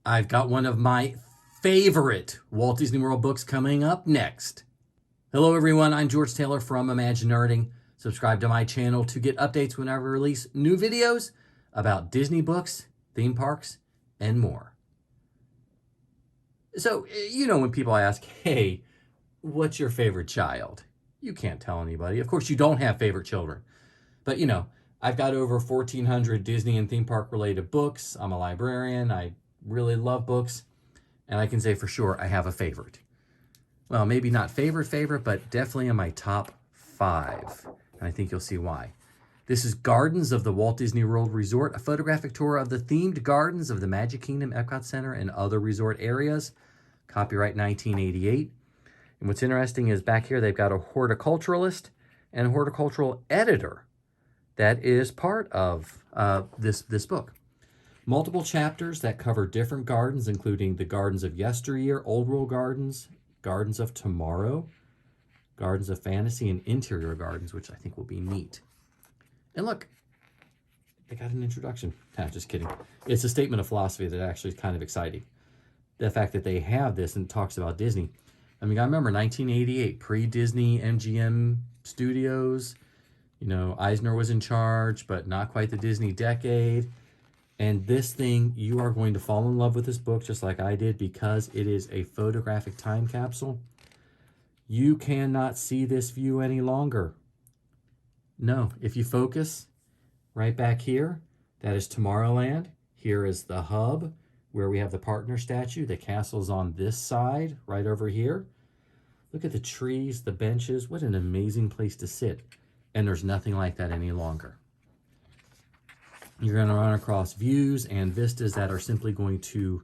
I've got one of my favorite Walt Disney World books coming up next. Hello everyone, I'm George Taylor from ImagiNERding. Subscribe to my channel to get updates whenever I release new videos about Disney books, theme parks, and more. So, when people ask, hey, what's your favorite child? You can't tell anybody. Of course, you don't have favorite children. But, I've got over 1,400 Disney and theme park related books. I'm a librarian. I really love books. And I can say for sure I have a favorite. Well, maybe not favorite, but definitely in my top 5. And I think you'll see why. This is Gardens of the Walt Disney World Resort, a photographic tour of the themed gardens of the Magic Kingdom, Epcot Center, and other resort areas. Copyright 1988. And what's interesting is back here they've got a horticulturalist and a horticultural editor that is part of this book. Multiple chapters that cover different gardens, including the gardens of yesteryear, old world gardens, gardens of tomorrow, gardens of fantasy, and interior gardens, which I think will be neat. And look, they got an introduction. Just kidding. It's a statement of philosophy that actually is kind of exciting. The fact that they have this and talks about Disney. I mean, I remember 1988, pre-Disney MGM Studios. Eisner was in charge, but not quite the Disney decade. And this thing, you are going to fall in love with this book just like I did because it is a photographic time capsule. You cannot see this view any longer. No, if you focus right back here, that is Tomorrowland. Here is the hub where we have the partner statue. The castle's on this side, right over here. Look at the trees, the benches. What an amazing place to sit. And there's nothing like that any longer. You're going to run across views and vistas that are simply going to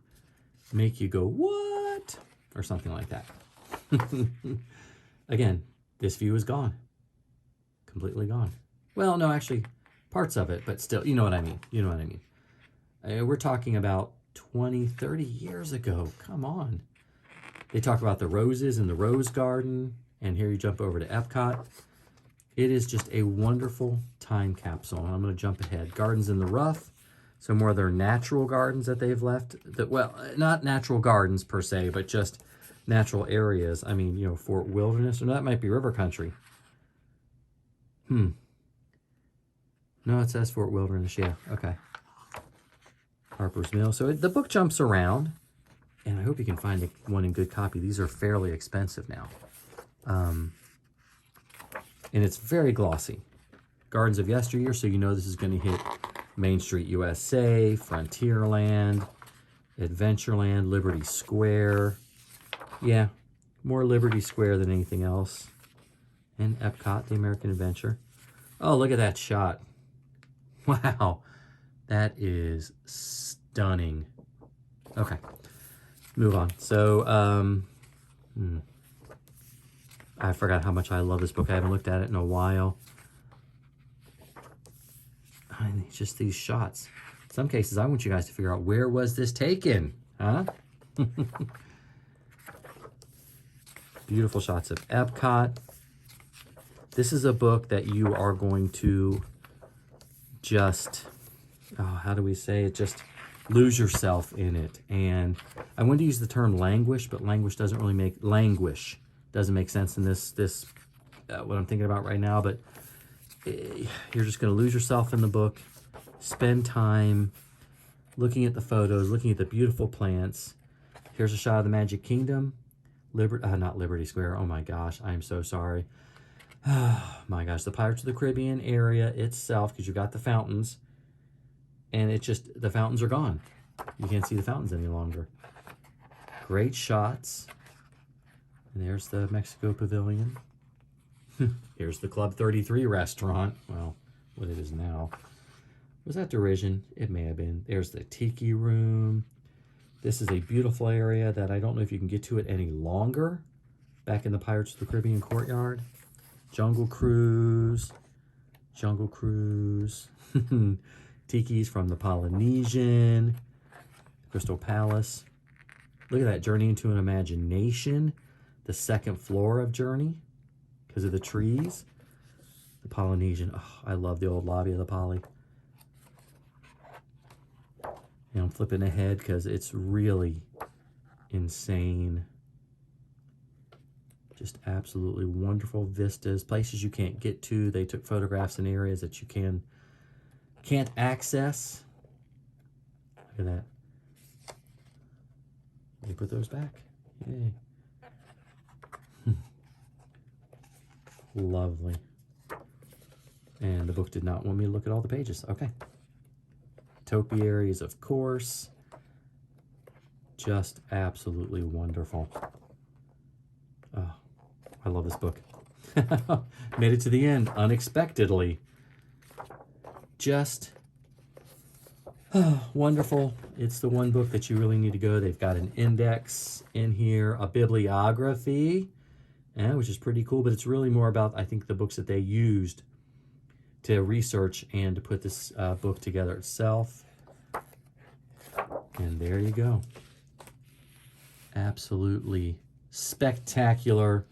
make you go, what? Or something like that. Again, this view is gone. Completely gone. Well, no, actually, parts of it, but still, you know what I mean. You know what I mean. We're talking about 20, 30 years ago. Come on. They talk about the roses in the rose garden. And here you jump over to Epcot. It is just a wonderful time capsule. And I'm going to jump ahead. Gardens in the Rough. So more of their natural gardens that they've left. Well, not natural gardens per se, but just natural areas. I mean, Fort Wilderness. Or no, that might be River Country. No, it says Fort Wilderness. Yeah, okay. Harper's Mill. So the book jumps around. And I hope you can find one in good copy. These are fairly expensive now. And it's very glossy. Gardens of Yesteryear, so this is going to hit Main Street USA, Frontierland, Adventureland, Liberty Square. Yeah, more Liberty Square than anything else. And Epcot, the American Adventure. Oh, look at that shot. Wow, that is stunning. Okay. Move on. So, I forgot how much I love this book. I haven't looked at it in a while. Just these shots. In some cases, I want you guys to figure out, where was this taken? Huh? Beautiful shots of Epcot. This is a book that you are going to just, how do we say it? Just lose yourself in it. And I wanted to use the term languish, but languish doesn't make sense in this what I'm thinking about right now. But you're just going to lose yourself in the book, spend time looking at the photos, looking at the beautiful plants. Here's a shot of the Magic Kingdom. Not Liberty Square. Oh my gosh, I am so sorry. Oh my gosh, the Pirates of the Caribbean area itself, because you've got the fountains. And the fountains are gone. You can't see the fountains any longer. Great shots. And there's the Mexico Pavilion. Here's the Club 33 restaurant. Well, what it is now. Was that Derision? It may have been. There's the Tiki Room. This is a beautiful area that I don't know if you can get to it any longer. Back in the Pirates of the Caribbean courtyard. Jungle Cruise. Tiki's from the Polynesian. Crystal Palace. Look at that, Journey into an Imagination. The second floor of Journey because of the trees. The Polynesian. Oh, I love the old lobby of the Poly. And I'm flipping ahead because it's really insane. Just absolutely wonderful vistas, places you can't get to. They took photographs in areas that you can't access. Look at that. Let me put those back. Yay. Lovely. And the book did not want me to look at all the pages. Okay. Topiaries, of course. Just absolutely wonderful. Oh, I love this book. Made it to the end unexpectedly. Just wonderful. It's the one book that you really need to go. They've got an index in here, a bibliography, which is pretty cool, but it's really more about, I think, the books that they used to research and to put this book together itself. And there you go. Absolutely spectacular.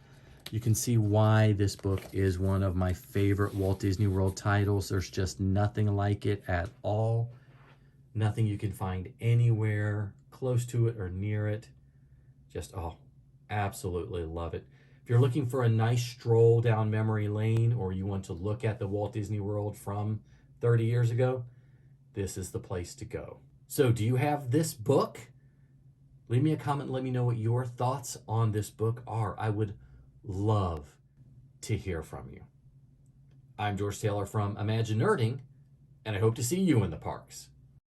You can see why this book is one of my favorite Walt Disney World titles. There's just nothing like it at all. Nothing you can find anywhere close to it or near it. Just, oh, absolutely love it. If you're looking for a nice stroll down memory lane, or you want to look at the Walt Disney World from 30 years ago, this is the place to go. So do you have this book? Leave me a comment and let me know what your thoughts on this book are. I would love to hear from you. I'm George Taylor from ImagiNERding, and I hope to see you in the parks.